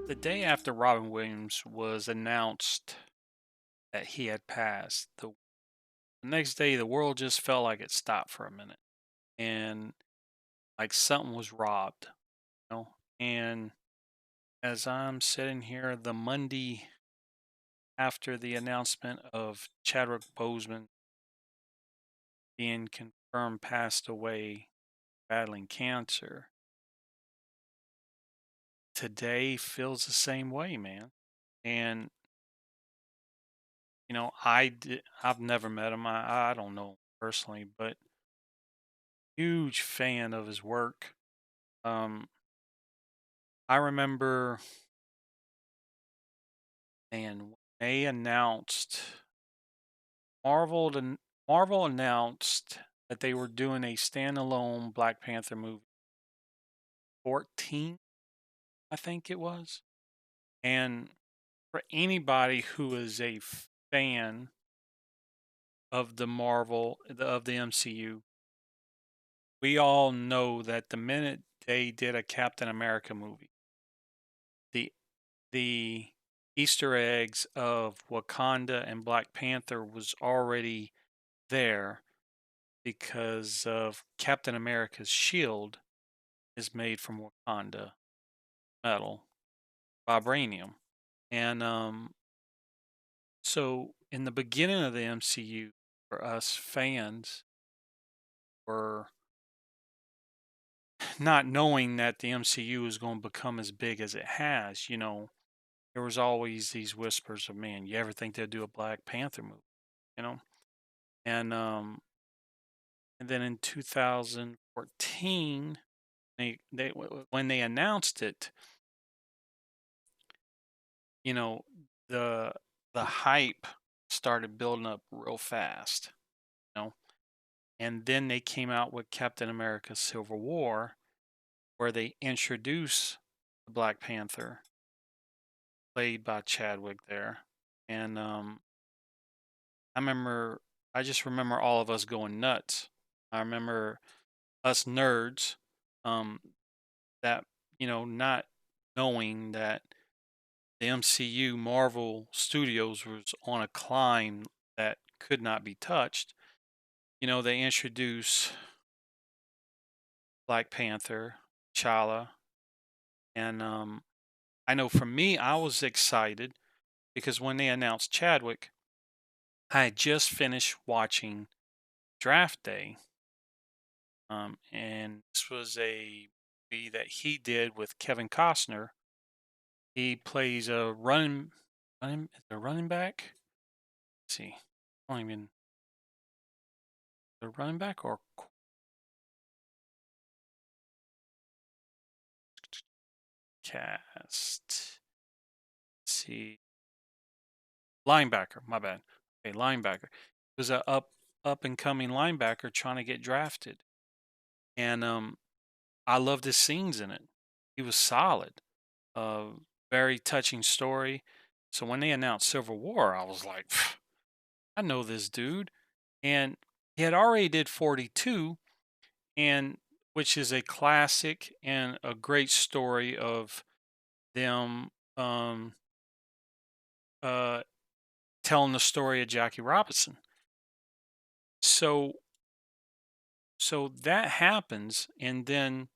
The day after Robin Williams was announced that he had passed, the next day the world just felt like it stopped for a minute and like something was robbed, you know. And as I'm sitting here the Monday after the announcement of Chadwick Boseman being confirmed passed away battling cancer, today feels the same way, man. And I've never met him. I don't know him personally, but huge fan of his work. Um, I remember, and when they announced Marvel, Marvel announced that they were doing a standalone Black Panther movie, 14, I think it was. And for anybody who is a fan of the MCU, we all know that the minute they did a Captain America movie, the the Easter eggs of Wakanda and Black Panther was already there because of Captain America's shield is made from Wakanda metal, vibranium. And so in the beginning of the MCU, for us fans, were not knowing that the MCU is going to become as big as it has, there was always these whispers of, man, you ever think they'll do a Black Panther movie? You know? And then in 2014, when they announced it, you know, the the hype started building up real fast, you know. And then they came out with Captain America Civil War, where they introduce the Black Panther, played by Chadwick there. And I just remember all of us going nuts. I remember us nerds, um, that, not knowing that the MCU Marvel Studios was on a climb that could not be touched. They introduce Black Panther, Chala, and I know for me, I was excited because when they announced Chadwick, I had just finished watching Draft Day, and this was a movie that he did with Kevin Costner. He plays a running back. Let's see, I don't even a running back or cast. Let's see, linebacker. My bad. Okay, linebacker. He was a up and coming linebacker trying to get drafted, and I loved his scenes in it. He was solid. Uh, Very touching story. So when they announced Civil War, I was like, "Pff, I know this dude, and he had already did 42, and which is a classic and a great story of them uh, telling the story of Jackie Robinson. So that happens, and then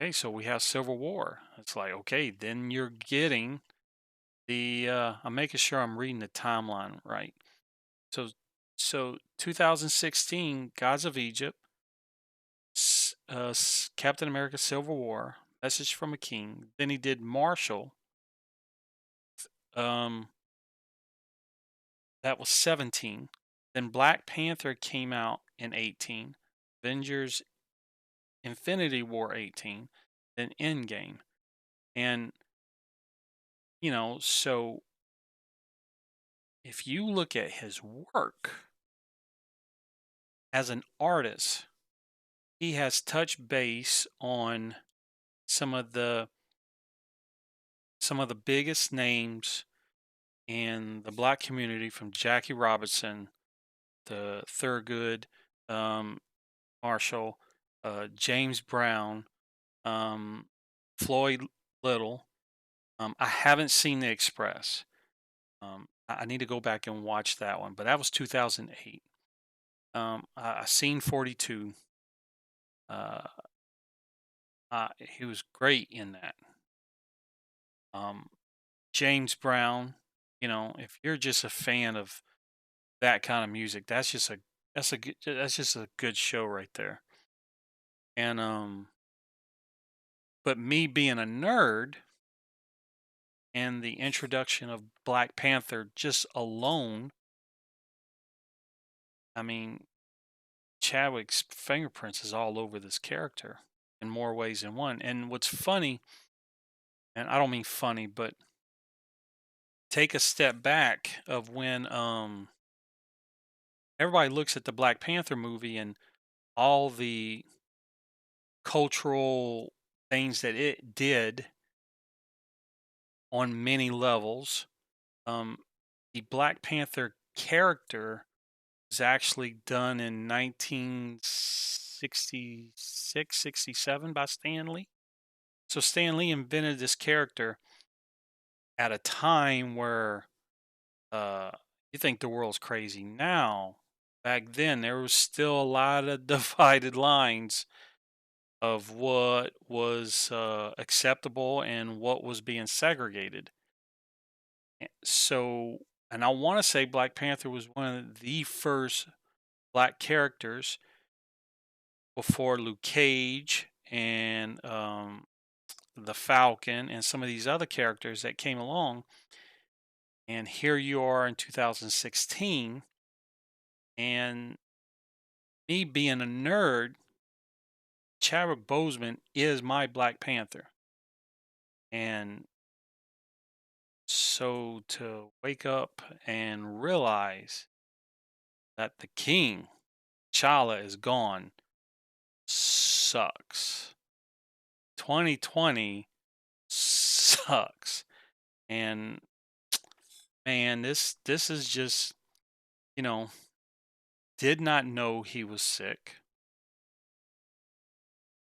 okay, so we have Civil War. It's like okay, then you're getting the. I'm making sure I'm reading the timeline right. So 2016, Gods of Egypt, Captain America: Civil War, Message from a King. Then he did Marshall. Um, that was 17. Then Black Panther came out in 18. Avengers Infinity War 18. Then Endgame. And, so if you look at his work as an artist, he has touched base on some of the biggest names in the black community, from Jackie Robinson, the Thurgood um, Marshall, James Brown, um, Floyd Little, I haven't seen The Express. I need to go back and watch that one, but that was 2008. I seen 42. Uh, he was great in that. Um, James Brown, if you're just a fan of that kind of music, that's just a good show right there. And but me being a nerd and the introduction of Black Panther just alone, I mean, Chadwick's fingerprints is all over this character in more ways than one. And what's funny, and I don't mean funny, but take a step back of when everybody looks at the Black Panther movie and all the cultural things that it did on many levels. Um, the Black Panther character was actually done in 1966, 67 by Stan Lee. So Stan Lee invented this character at a time where uh, you think the world's crazy now. Back then, there was still a lot of divided lines of what was acceptable and what was being segregated. So, and I want to say Black Panther was one of the first black characters before Luke Cage and the Falcon and some of these other characters that came along. And here you are in 2016, and me being a nerd, Chadwick Boseman is my Black Panther. And so to wake up and realize that the king, T'Challa, is gone sucks. 2020 sucks. And man, this is just, you know, did not know he was sick.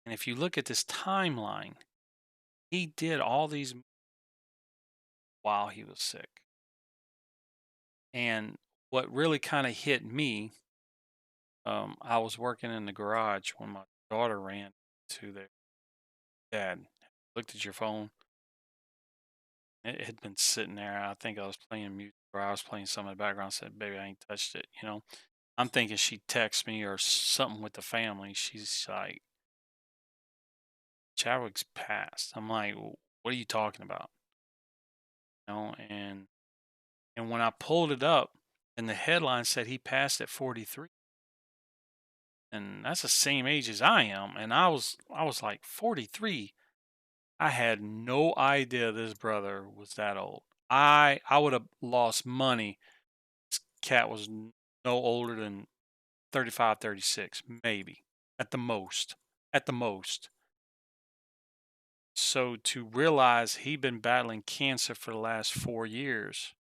And if you look at this timeline, he did all these while he was sick. And what really kind of hit me, I was working in the garage when my daughter ran to their dad. Looked at your phone. It had been sitting there. I think I was playing music or I was playing something in the background. I said, "Baby, I ain't touched it." I'm thinking she texted me or something with the family. She's like, "Chadwick's passed." I'm like, "What are you talking about?" And when I pulled it up, and the headline said he passed at 43, and that's the same age as I am, and I was like 43. I had no idea this brother was that old. I would have lost money. This cat was no older than 35, 36, maybe at the most. At the most. So to realize he'd been battling cancer for the last 4 years,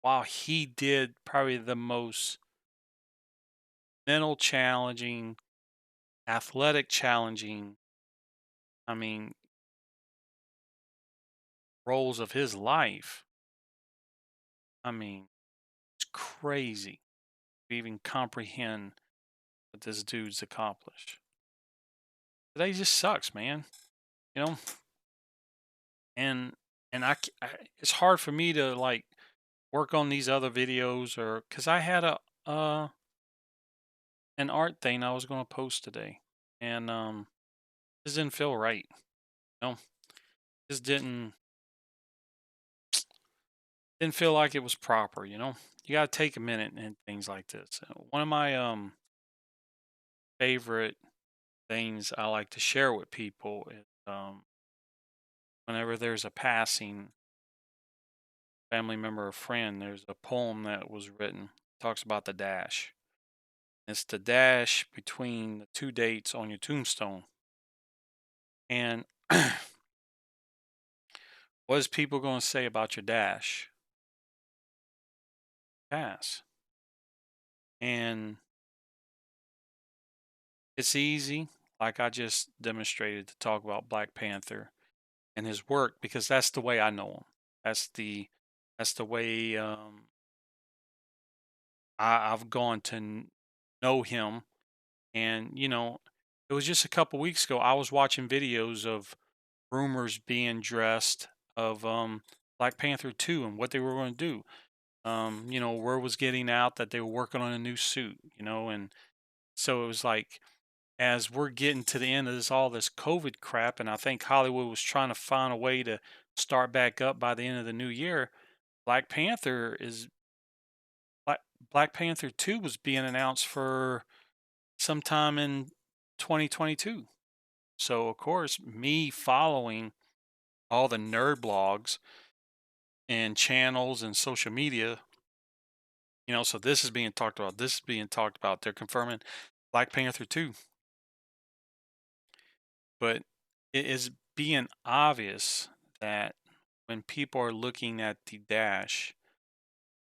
while he did probably the most mental challenging, athletic challenging, I mean, roles of his life. I mean, it's crazy to even comprehend what this dude's accomplished. Today just sucks, man. You know, and it's hard for me to like work on these other videos or because I had a an art thing I was going to post today, and this didn't feel right. You know, this didn't feel like it was proper. You got to take a minute and things like this. One of my favorite things I like to share with people is whenever there's a passing family member or friend, there's a poem that was written, talks about the dash. It's the dash between the two dates on your tombstone. And what is people going to say about your dash? Pass. And it's easy, like I just demonstrated, to talk about Black Panther and his work because that's the way I know him. That's the that's the way I've gone to know him. And it was just a couple weeks ago. I was watching videos of rumors being dressed of Black Panther 2 and what they were going to do. Word was getting out that they were working on a new suit, and so it was like as we're getting to the end of all this COVID crap, and I think Hollywood was trying to find a way to start back up by the end of the new year. Black Panther is Black, Black Panther 2 was being announced for sometime in 2022. So of course, me following all the nerd blogs and channels and social media, so this is being talked about. This is being talked about. They're confirming Black Panther 2. But it is being obvious that when people are looking at the dash,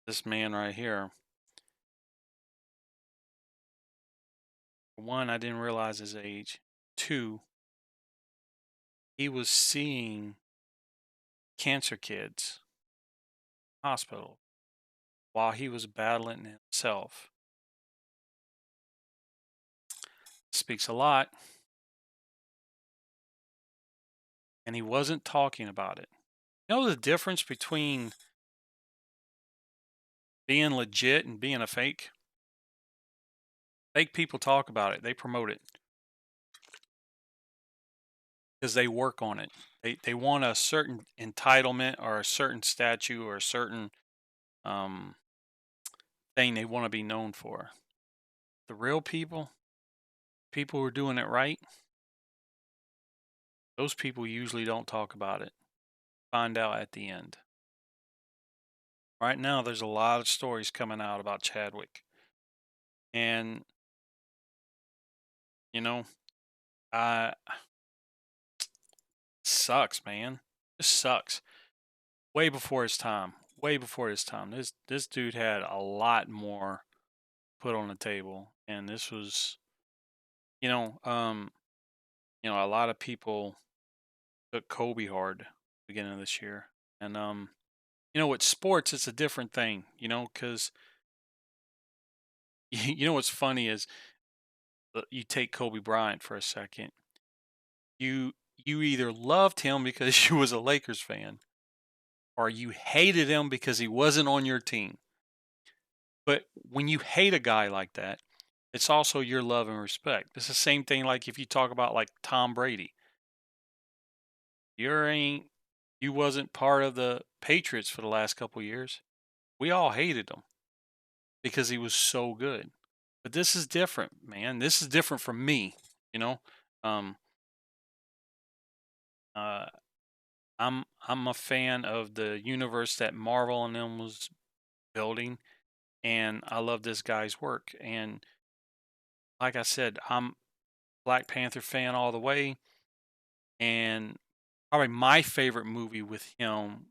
this man right here, one, I didn't realize his age. Two, he was seeing cancer kids in hospital while he was battling himself. Speaks a lot. And he wasn't talking about it. You know the difference between being legit and being a fake? Fake people talk about it. They promote it because they work on it. They want a certain entitlement or a certain statue or a certain um, thing they want to be known for. The real people who are doing it right, those people usually don't talk about it. Find out at the end. Right now, there's a lot of stories coming out about Chadwick, and you know, I sucks, man. This sucks. Way before his time. Way before his time. This dude had a lot more put on the table, and this was, you know, um, a lot of people took Kobe hard beginning of this year, and with sports, it's a different thing, because what's funny is you take Kobe Bryant for a second. You either loved him because you was a Lakers fan, or you hated him because he wasn't on your team. But when you hate a guy like that, it's also your love and respect. It's the same thing like if you talk about like Tom Brady. You ain't you wasn't part of the Patriots for the last couple years. We all hated him because he was so good. But this is different, man. This is different from me, you know. Um uh I'm a fan of the universe that Marvel and them was building, and I love this guy's work. And like I said, I'm Black Panther fan all the way, and probably my favorite movie with him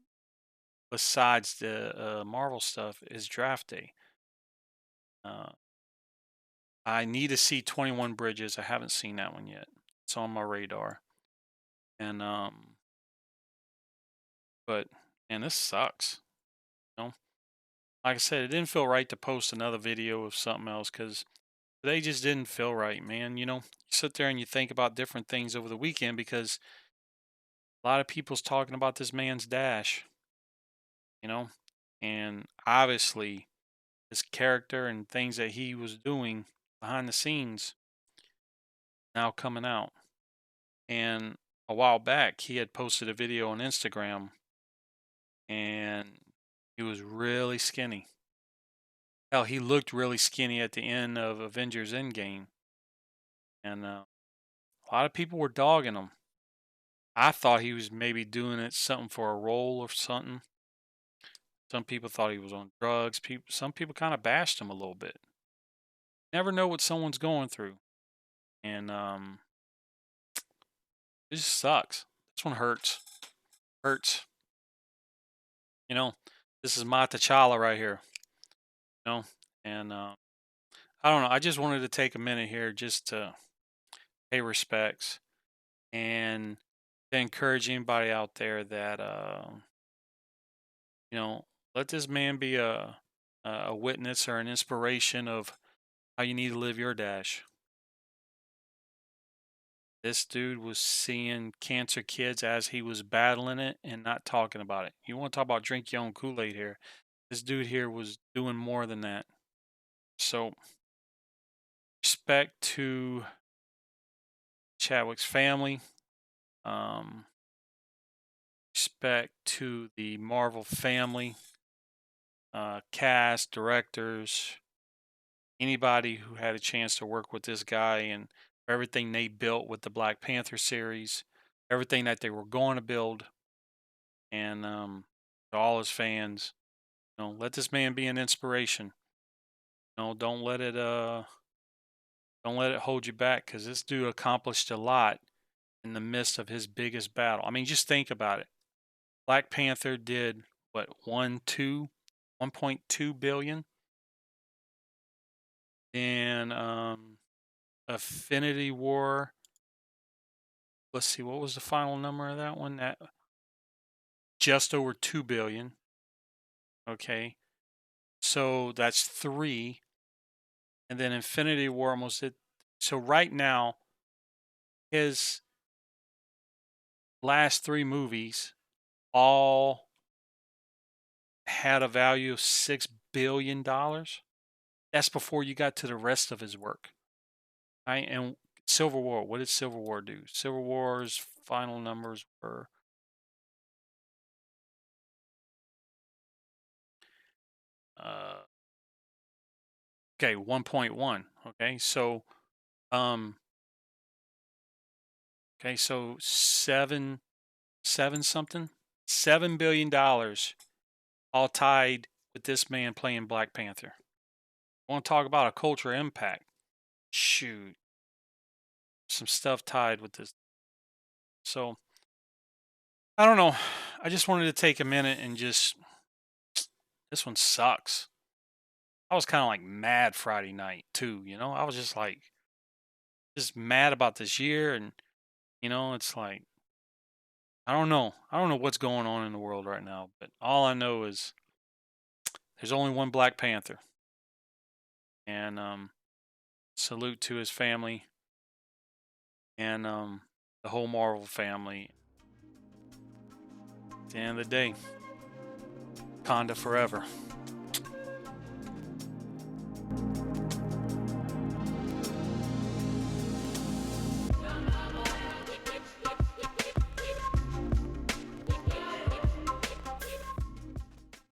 besides the Marvel stuff is Draft Day. Uh, I need to see 21 Bridges. I haven't seen that one yet. It's on my radar. And but man, this sucks. You know, like I said, it didn't feel right to post another video of something else because they just didn't feel right, man. You sit there and you think about different things over the weekend because a lot of people's talking about this man's dash, you know, and obviously his character and things that he was doing behind the scenes now coming out. And a while back, he had posted a video on Instagram and he was really skinny. Hell, he looked really skinny at the end of Avengers Endgame. And a lot of people were dogging him. I thought he was maybe doing it something for a role or something. Some people thought he was on drugs. Some people kind of bashed him a little bit. Never know what someone's going through. And it just sucks. This one hurts. Hurts. You know, this is my T'Challa right here. You know, and I don't know. I just wanted to take a minute here just to pay respects. And to encourage anybody out there that you know, let this man be a witness or an inspiration of how you need to live your dash. This dude was seeing cancer kids as he was battling it and not talking about it. You want to talk about drink your own Kool-Aid here? This dude here was doing more than that. So, respect to Chadwick's family. Um, Respect to the Marvel family, cast, directors, anybody who had a chance to work with this guy and everything they built with the Black Panther series, everything that they were going to build, and to all his fans, let this man be an inspiration. Don't let it hold you back because this dude accomplished a lot in the midst of his biggest battle. I mean, just think about it. Black Panther did what 1.2 billion, and Affinity War. Let's see, what was the final number of that one? That just over 2 billion. Okay, so that's three, and then Infinity War almost did. So right now, his last three movies all had a value of $6 billion. That's before you got to the rest of his work. Right? And Civil War, what did Civil War do? Civil War's final numbers were uh, okay, 1.1. Okay, so um, okay, so seven something, $7 billion, all tied with this man playing Black Panther. I want to talk about a cultural impact. Shoot, some stuff tied with this. So I don't know. I just wanted to take a minute and just this one sucks. I was kind of like mad Friday night too, I was just like just mad about this year and it's like I don't know. I don't know what's going on in the world right now, but all I know is there's only one Black Panther. And salute to his family and the whole Marvel family. At the end of the day, Wakanda forever.